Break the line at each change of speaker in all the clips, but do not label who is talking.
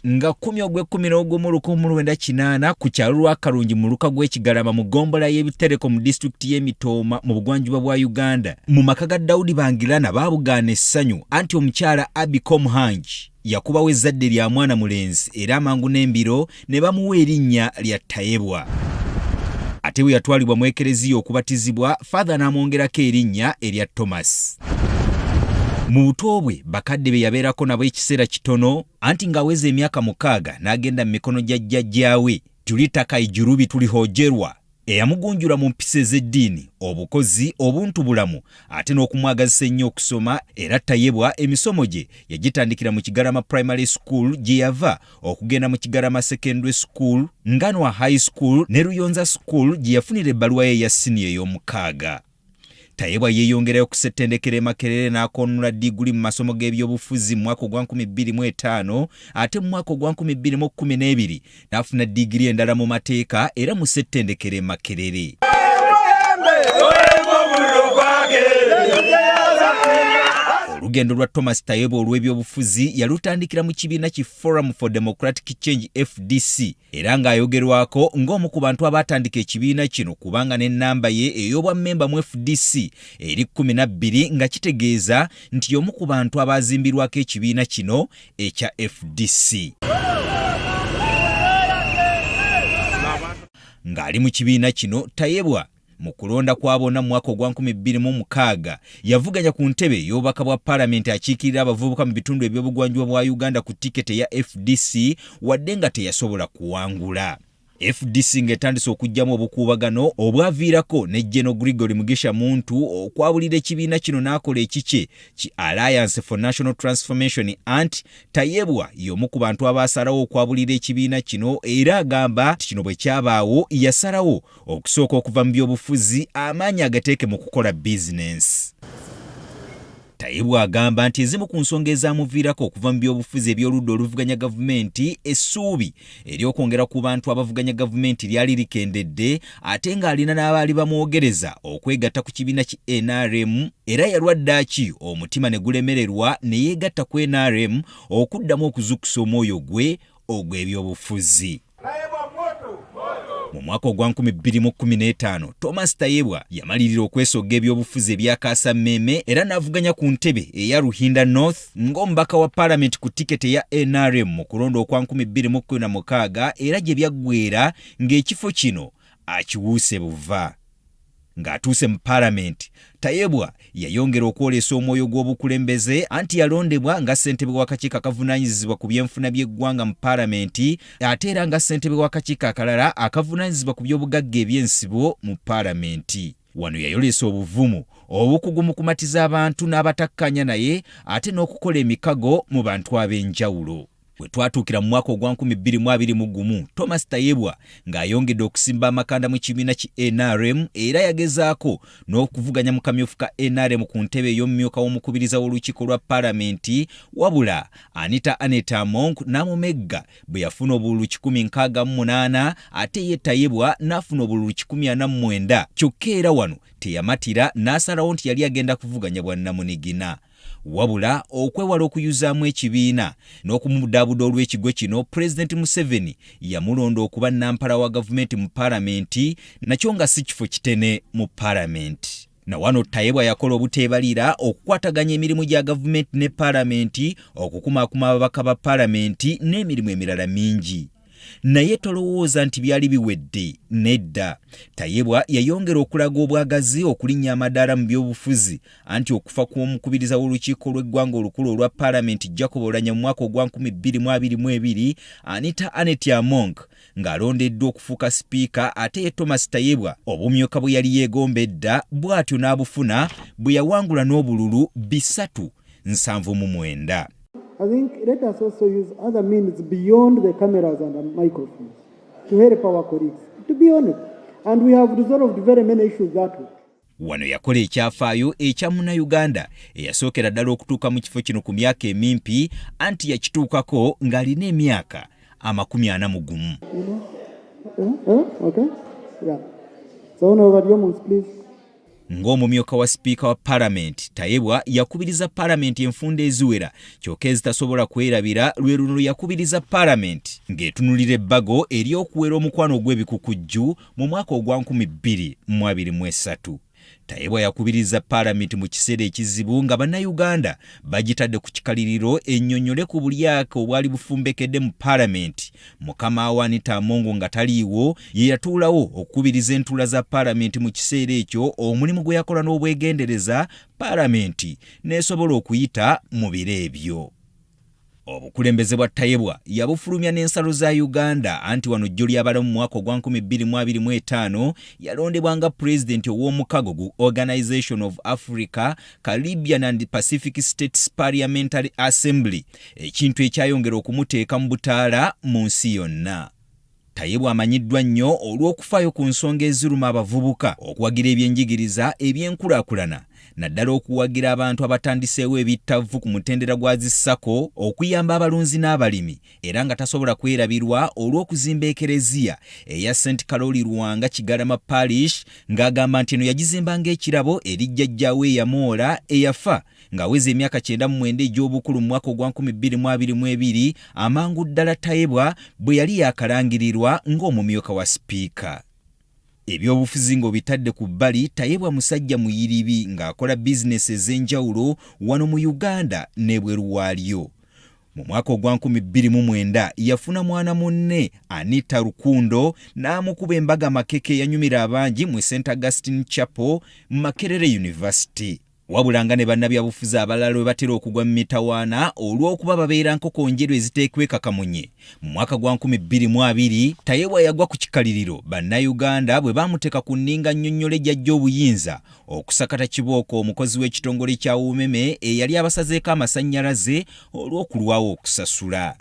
nga 10/11/1998 ku kyalo lwa Kalungi mu luka gw'Ekigalama mu gombola y'ebitereko mu disitulikiti y'Emitooma mu bugwanjuba bwa Uganda. Mu maka ga Daudi Bangirana baabugaana essanyu anti omukyala Abiko Muhangi yakubawo ezzadde lya mwana mulenzi era amangu n'embiro ne bamuwa erinnya lya Tayebwa. Ate bwe yatwalibwa mu ekereziya okubatizibwa, Father n'amwongerako erinnya erya Thomas. Mu buto bwe bakadde be yabeerako nabo ekiseera kitono anti ng'aweza emyaka 6 n'agenda mu mikono gya jjajjaawe Julita Ijurubi Tulihojerwa eyamugunjula mu mpisa ez'eddiini, obukozi, obuntubulamu ate n'okumwagazisa ennyo okusoma. Era Tayebwa emisomo gye yagitandikira mu Kigarama Primary School gye yava okugenda mu Kigarama Secondary School, Nganwa High School ne Ruyonza School gye yafunira ebbaluwa ye ya siniya ey'omukaaga. Tayebwa yeeyongerayo ku ssettendekero e Makerere n'akoonula diguli mu masomo g'ebyobufuzi mu mwaka ogwa 2005 ate mu mwaka ogwa 2012 n'afuna digiri endala mu mateeka era mu ssettendekero e Makerere. Olugendo lwa Thomas Tayebwa olw'ebyobufuzi yalutandikira mu kibiina ki Forum for Democratic Change FDC era ng'ayogerwako ng'omu ku bantu abaatandika ekibiina kino kubanga n'ennamba ye ey'obwammemba mu FDC eri 12 nga kitegeeza nti y'omu ku bantu abaazimbirwako ekibiina kino ekya FDC. Ng'ali mu kibiina kino, Tayebwa mu kulonda kwa bonna mu mwaka ogwa 2006 yavuganya ku ntebe y'obubaka bwa Paalamenti akiikirira abavubuka mu bitundu eby'obugwanjuba bwa Uganda ku tiketi ya FDC wadde nga teyasobola kuwangula. FDC ng'etandise okuggyamu obukuubagano obwaviirako ne General Gregory Mugisha Muntu okwabulira ekibiina kino n'akola ekikye ki Alliance for National Transformation anti Tayebwa y'omu ku bantu abaasalawo okwabulira ekibiina kino era agamba nti kino bwe kyabaawo yasalawo okusooka okuva mu byobufuzi amaanyi agateeke mu kukola bizinensi. Tayebwa agamba nti ezimu ku nsonga ezaamuviirako okuva mu byobufuzi eby'oludda oluvuganya gavumenti essuubi ery'okwongera ku bantu abavuganya gavumenti lyali likendedde ate ng'alina n'abaali bamwogereza okwegatta ku kibiina ki NRM era yalwaddaaki omutima ne gulemererwa ne yeegatta ku NRM okuddamu okuzukusa omwoyo gwe ogw'ebyobufuzi. Mu mwaka ogwa 2015 Thomas Tayebwa yamalirira okwesogga ebyobufuzi ebyakaasa mmemme era n'avuganya ku ntebe eya Ruhinda North ng'omubaka wa Paalamenti ku tiketi ya NRM mu kulonda okwa 2016 era gye byaggweera ng'ekifo kino akiwuuse buva. Ng'atuuse mu Paalamenti, Tayebwa yayongera okwolesa omwoyo gw'obukulembeze anti yalondebwa nga ssentebe w'akakiiko akavunaanyizibwa ku byenfuna by'eggwanga mu Paalamenti ate era nga ssentebe w'akakiiko akalala akavunaanyizibwa ku by'obugagga eby'ensibo mu Paalamenti. Wano yayolesa obuvumu, obukugu mu kumatiza abantu n'abatakkanya naye ate n'okukola emikago mu bantu ab'enjawulo. Bwe twatuukira mu mwaka ogwa 2021 Thomas Tayebwa ng'ayongedde okusimba amakanda mu kibiina ki NRM era yagezaako n'okuvuganya mu kamyufu ka NRM ku ntebe ey'omumyuka w'omukubiriza w'olukiiko lwa Paalamenti wabula Anita Among n'amumegga bwe yafuna obululu 168 ate ye Tayebwa n'afuna obululu 149 kyokka era wano teyamatira n'asalawo nti yali agenda kuvuganya bwannamunigina. Wabula okwewala okuyuzaamu ekibiina n'okumudaabuda olw'ekigo kino Pulezidenti Museveni yamulonda okuba nampala wa gavumenti mu Paalamenti nakyo nga si kifo kitene mu Paalamenti. Na wano Tayebwa yakola obuteebalira okukwataganya emirimu gya gavumenti ne Paalamenti okukumaakuma ababaka ba Paalamenti n'emirimu emirala mingi. Naye tolowooza nti byali biwedde, nedda. Tayebwa yayongera okulaga obwagazi okulinnya amadaala mu byobufuzi anti okufa kw'omukubiriza w'olukiiko lw'eggwanga olukulu olwa Paalamenti Jacob Oulanyah mu mwaka ogwa 2022 Anita Among ng'alondeddwa okufuuka sipiika ate ye Thomas Tayebwa obumyuka bwe yali yeegombedda bw'atyo n'abufuna bwe yawangula n'obululu 379.
I think let us also use other means beyond the cameras and the microphones to help our colleagues, to be honest. And we have resolved very many issues that way.
Wano yakola ekyafaayo ekya Munnayuganda eyasookera ddala okutuuka mu kifo kino ku myaka emimpi anti yakituukako ng'alina emyaka 41.
Okay? Yeah. So, over your please.
Ng'omumyuka wa sipiika wa Parliament, Tayebwa yakubiriza Parliament enfunda eziwera kyokka ezitasobola kwerabira lwe luno yakubiriza Parliament ng'etunulira ebbago ery'okuwera omukwano gw'ebikukujju mu mwaka ogwa 2023. Tayebwa yakubiriza Parliament mu kiseera ekizibu nga bannayuganda bagitadde ku kikaliriro ennyonnyole ku bulyako obwali bufumbekedde mu Parliament. Mukama wa Anita Among nga taliiwo ye yatuulawo okukubiriza entuula za Parliament mu kiseera ekyo, omulimu gwe yakola n'obwegendereza Parliament n'esobola okuyita mu biro ebyo. Obukulembeze bwa Tayebwa yabufulumya n'ensalo za Uganda anti wano jjo ly'abalamu mu mwaka ogwa 2025 yalondebwa nga pulezidenti ow'omukago gu Organization of Africa, Caribbean and Pacific States Parliamentary Assembly, ekintu ekyayongera okumuteeka mu butaala mu nsi yonna. Tayebwa amanyiddwa nnyo olw'okufaayo ku nsonga eziruma abavubuka, okuwagira ebyenjigiriza eby'enkulaakulana, naddala okuwagira abantu abatandiseewo ebittavu ku mutendera gwa zissako, okuyamba abalunzi n'abalimi, era nga tasobola kwerabirwa olw'okuzimba ekereziya eya St. Karoli Lwanga Kigarama Parish, ng'agamba nti eno yagizimba ng'ekirabo eri jjajjaawe eyamoola eyafa ng'aweza emyaka 99 egy'obukulu mu mwaka ogwa 2022, amangu ddala Tayebwa bwe yali yakalangirirwa ng'omumyuka wa sipiika. Ebyobufuzi ng'obitadde ku bbali, Tayebwa musajja muyiribi ng'akola bizinesi ez'enjawulo wano mu Uganda n'ebweru waalyo. Mu mwaka ogwa 2009 yafuna mwana munne Anita Rukundo n'amukuba embaga makeke yanyumira abangi mu St. Augustine Chapel mu Makerere University. Wabulanga ne bannabyabufuzi abalala we batera okugwa mu mitawaana olw'okuba babeera nkoko njeru eziteekwa kamunye. Mu mwaka gwa 2020 Tayebwa yagwa ku kikaliriro bannayuganda bwe baamuteeka ku nninga nnyonnyole gy'ajja obuyinza okusakata kibooko omukozi w'ekitongole kya UMEME eyali abasazeeko amasannyalaze olw'okulwawo okusasula.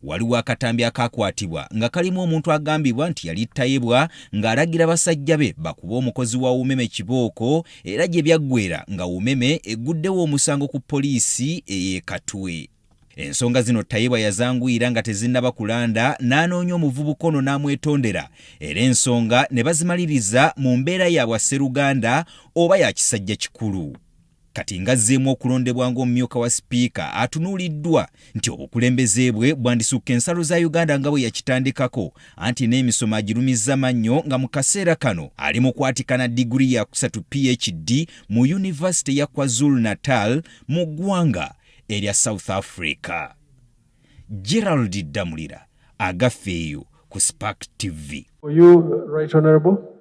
Waliwo akatambi akakwatibwa nga kalimu omuntu agambibwa nti yali Tayebwa ng'alagira basajja be bakuba omukozi wa UMEME kibooko, era gye byaggweera nga UMEME egguddewo omusango ku poliisi ey'e Katwe. Ensonga zino Tayebwa yazanguyira nga tezinnaba kulanda, n'anoonya omuvubuka ono n'amwetondera, era ensonga ne bazimaliriza mu mbeera ya bwasseruganda oba ya kisajja kikulu. Kati ngazzeemu okulondebwa ng'omumyuka wa sipiika atunuuliddwa nti obukulembeze bwe bwandisukka ensalo za Uganda nga bwe yakitandikako, anti n'emisomo agirumizza mannyo nga mu kaseera kano ali mu kwatikana diguli ya 3 PhD mu University ya KwaZulu-Natal mu ggwanga erya South Africa. Gerald Damulira, Agafeeyo ku Spark TV.
For you, Right Honorable.